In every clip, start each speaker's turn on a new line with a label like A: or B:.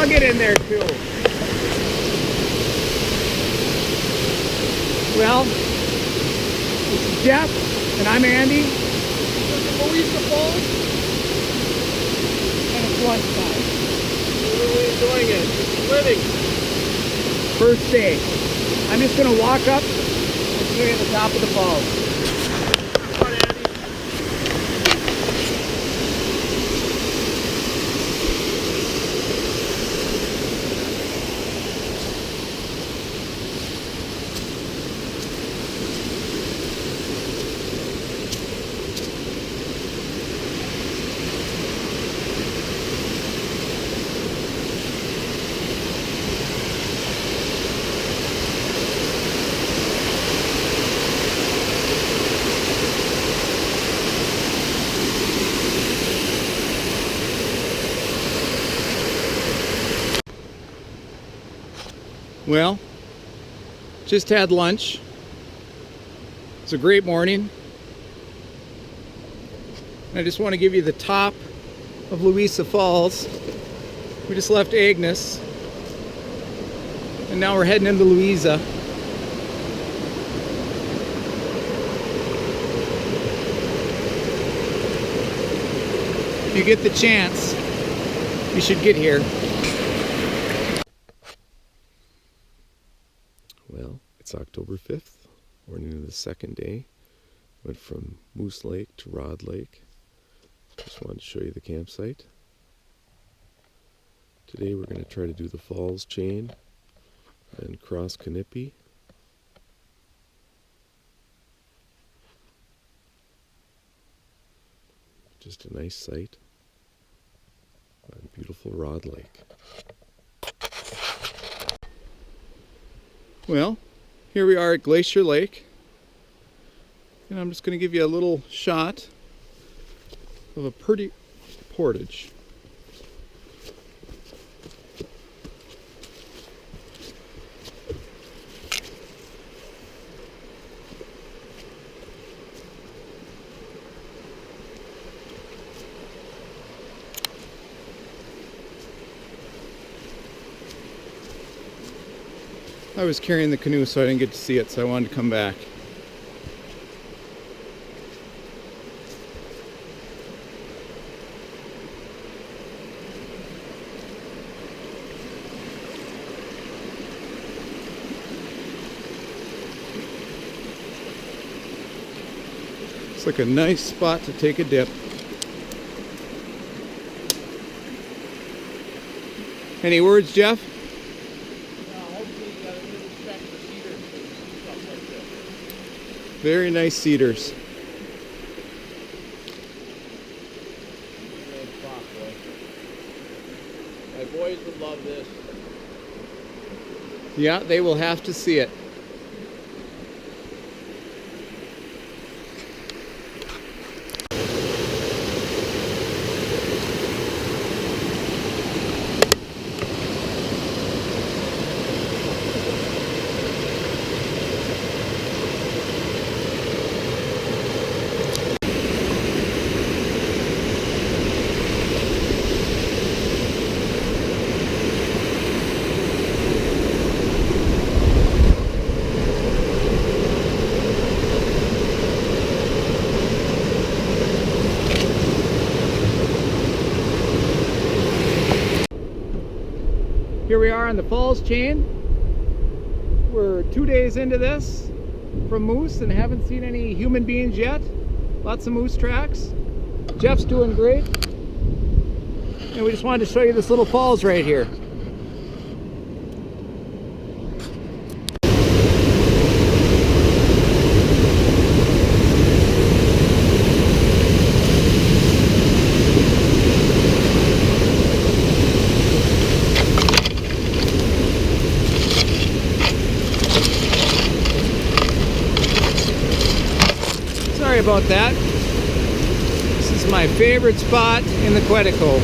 A: I'll get in there too. Well, this is Jeff, and I'm Andy. This is Louisa Falls, and it's lunchtime.
B: We're really enjoying it. It's living.
A: First day. I'm just going to walk up and show you the top of the falls.
B: Come on, Andy.
A: Well, just had lunch. It's a great morning. I just want to give you the top of Louisa Falls. We just left Agnes, and now we're heading into Louisa. If you get the chance, you should get here.
C: Well, it's October 5th. We're into the second day. Went from Moose Lake to Rod Lake. Just wanted to show you the campsite. Today we're going to try to do the falls chain and cross Canoe. Just a nice sight on beautiful Rod Lake.
A: Well, here we are at Glacier Lake, and I'm just going to give you a little shot of a pretty portage. I was carrying the canoe, so I didn't get to see it, so I wanted to come back. It's like a nice spot to take a dip. Any words, Jeff? Very nice cedars.
B: My boys would love this.
A: Yeah, they will have to see it. Here we are on the falls chain. We're 2 days into this from moose and haven't seen any human beings yet. Lots of moose tracks. Jeff's doing great. And we just wanted to show you this little falls right here. Sorry about that. This is my favorite spot in the Quetico.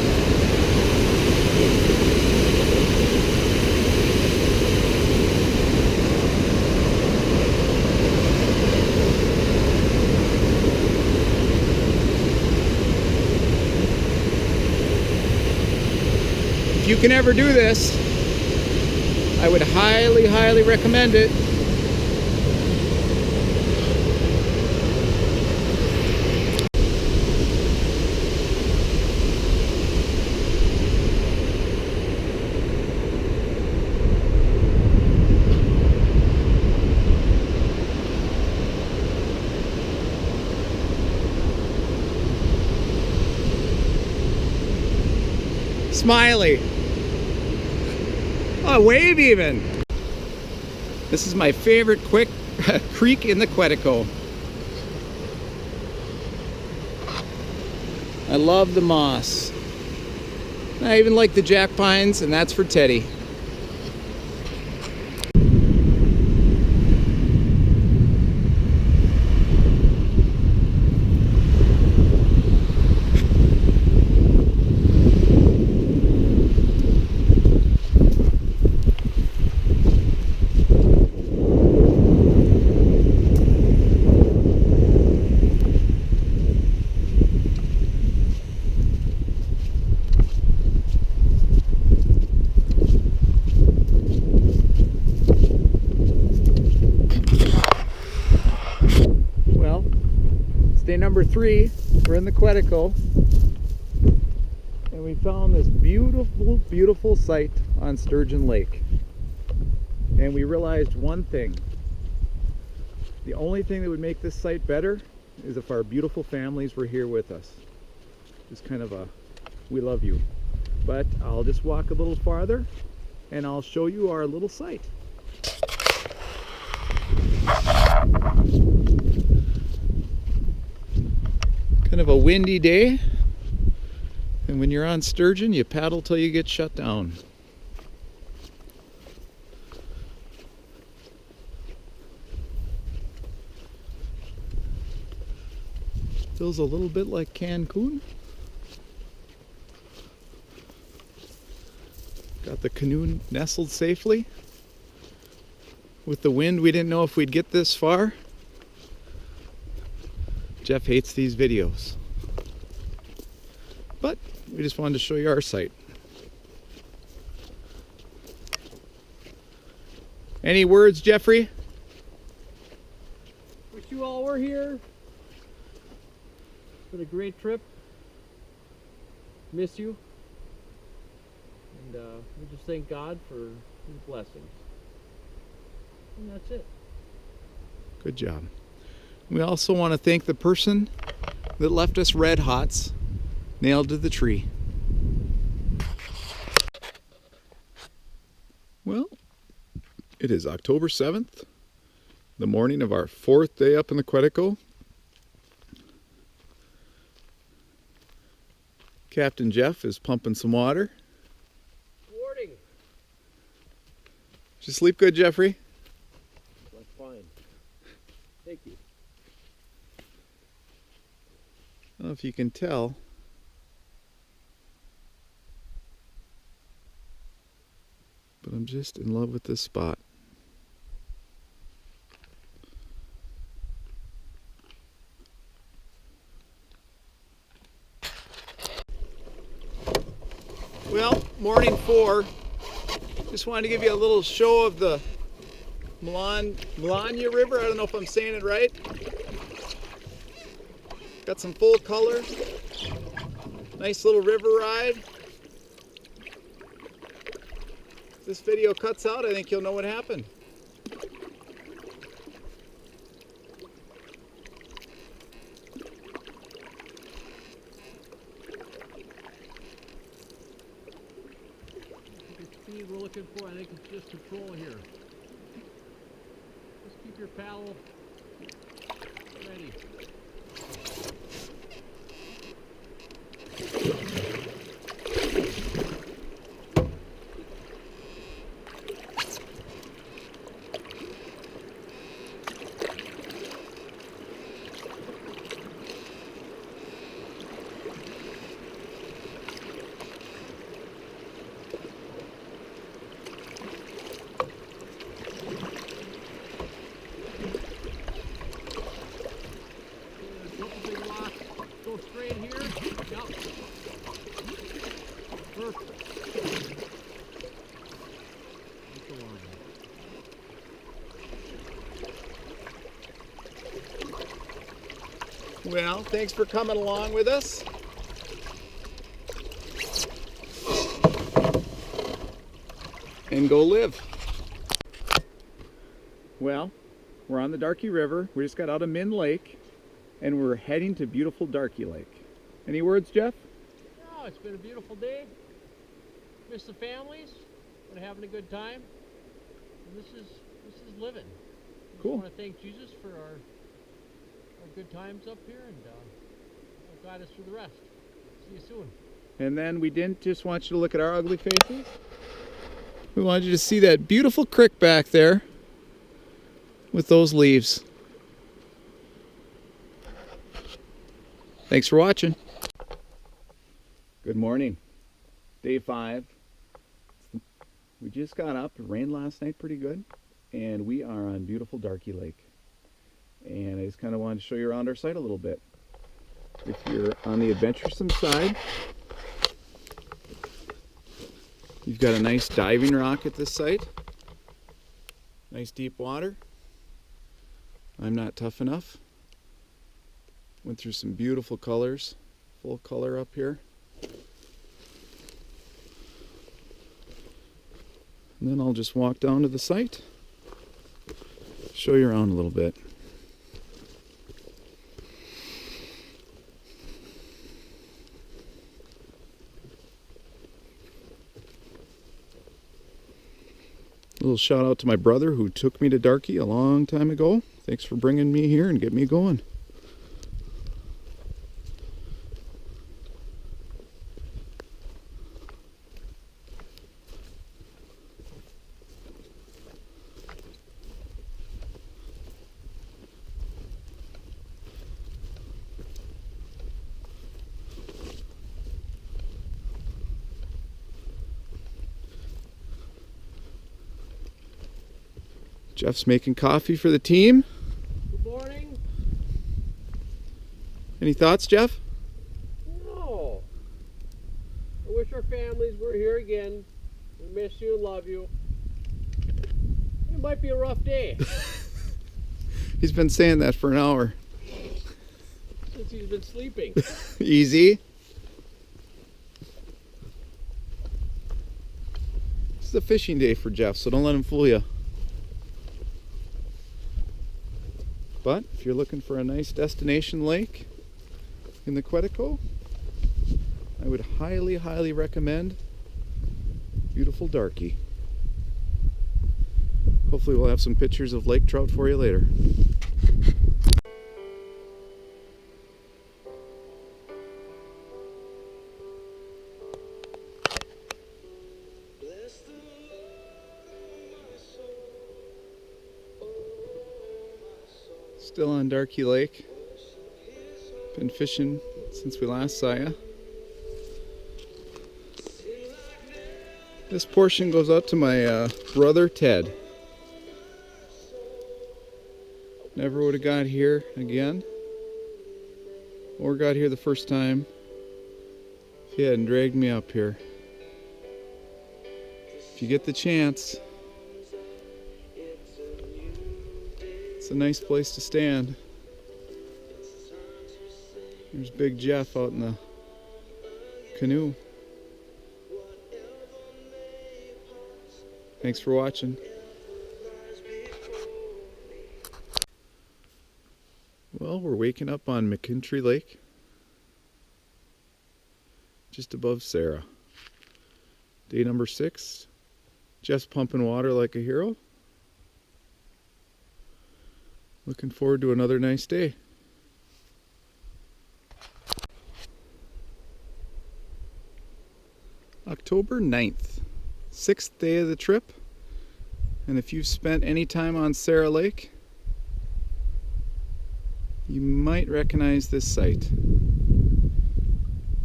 A: if you can ever do this, I would highly, highly recommend it. Smiley. Oh, wave even. This is my favorite creek in the Quetico. I love the moss. I even like the jack pines, and that's for Teddy. Day number 3, we're in the Quetico, and we found this beautiful, beautiful site on Sturgeon Lake. And we realized one thing. The only thing that would make this site better is if our beautiful families were here with us. Just kind of a, we love you. But I'll just walk a little farther and I'll show you our little site. Kind of a windy day, and when you're on sturgeon, you paddle till you get shut down. Feels a little bit like Cancun. Got the canoe nestled safely. With the wind, we didn't know if we'd get this far. Jeff hates these videos, but we just wanted to show you our site. Any words, Jeffrey?
B: Wish you all were here. It's been a great trip. Miss you. And we just thank God for His blessings. And that's it.
A: Good job. We also want to thank the person that left us red hots nailed to the tree.
C: Well, it is October 7th, the morning of our 4th day up in the Quetico. Captain Jeff is pumping some water.
B: Morning.
A: Did you sleep good, Jeffrey?
B: That's fine. Thank you.
A: I don't know if you can tell,
C: but I'm just in love with this spot.
A: well, morning 4. Just wanted to give you a little show of the Melania River. I don't know if I'm saying it right. Got some full color. Nice little river ride. If this video cuts out, I think you'll know what happened.
B: The speed we're looking for, I think it's just control here. Just keep your paddle ready. Go straight here. Yep. Perfect.
A: Well, thanks for coming along with us. And go live. Well, we're on the Darky River. We just got out of Min Lake and we're heading to beautiful Darky Lake. Any words, Jeff?
B: Oh, it's been a beautiful day. Miss the families. Been having a good time. And this is living.
A: Cool.
B: I want to thank Jesus for our good times up here, and he'll guide us through the rest. See you soon.
A: And then we didn't just want you to look at our ugly faces. We wanted you to see that beautiful creek back there with those leaves. Thanks for watching. Good morning. Day 5. We just got up. It rained last night pretty good. And we are on beautiful Darky Lake. And I just kind of wanted to show you around our site a little bit. If you're on the adventuresome side, you've got a nice diving rock at this site. Nice deep water. I'm not tough enough. Went through some beautiful colors. Full color up here. And then I'll just walk down to the site. Show you around a little bit. A little shout out to my brother who took me to Darky a long time ago. Thanks for bringing me here and getting me going. Jeff's making coffee for the team.
B: Good morning.
A: Any thoughts, Jeff?
B: No. I wish our families were here again. We miss you and love you. It might be a rough day.
A: He's been saying that for an hour.
B: Since he's been sleeping.
A: Easy. This is a fishing day for Jeff, so don't let him fool you. But if you're looking for a nice destination lake in the Quetico, I would highly, highly recommend beautiful Darky. Hopefully we'll have some pictures of lake trout for you later. Still on Darky Lake. Been fishing since we last saw ya. This portion goes out to my brother Ted. Never would have got here again, or got here the first time if he hadn't dragged me up here. If you get the chance, it's a nice place to stand. There's Big Jeff out in the canoe. Thanks for watching. Well, we're waking up on McKintry Lake, just above Sarah. Day number 6. Jeff's pumping water like a hero. Looking forward to another nice day. October 9th, 6th day of the trip. And if you've spent any time on Sarah Lake, you might recognize this site.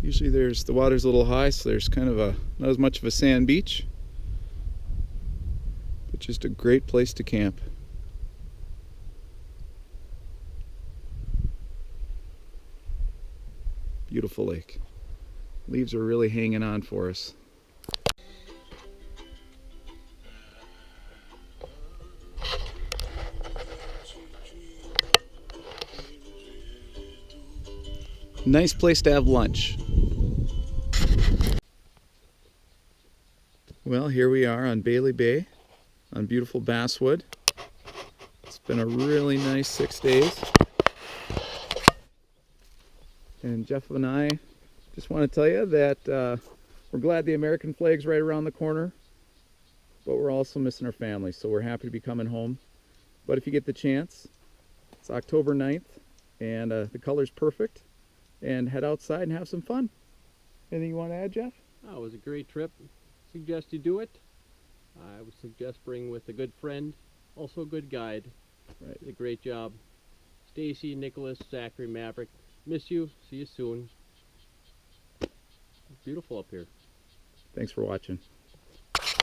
A: Usually the water's a little high, so there's kind of not as much of a sand beach, but just a great place to camp. Beautiful lake. Leaves are really hanging on for us. Nice place to have lunch. Well, here we are on Bailey Bay on beautiful Basswood. It's been a really nice 6 days. And Jeff and I just want to tell you that we're glad the American flag's right around the corner, but we're also missing our family, so we're happy to be coming home. But if you get the chance, it's October 9th, and the color's perfect, and head outside and have some fun. Anything you want to add, Jeff?
B: Oh, it was a great trip. Suggest you do it. I would suggest bring with a good friend, also a good guide.
A: Right.
B: Did a great job. Stacy, Nicholas, Zachary, Maverick. Miss you. See you soon. It's beautiful up here.
A: Thanks for watching.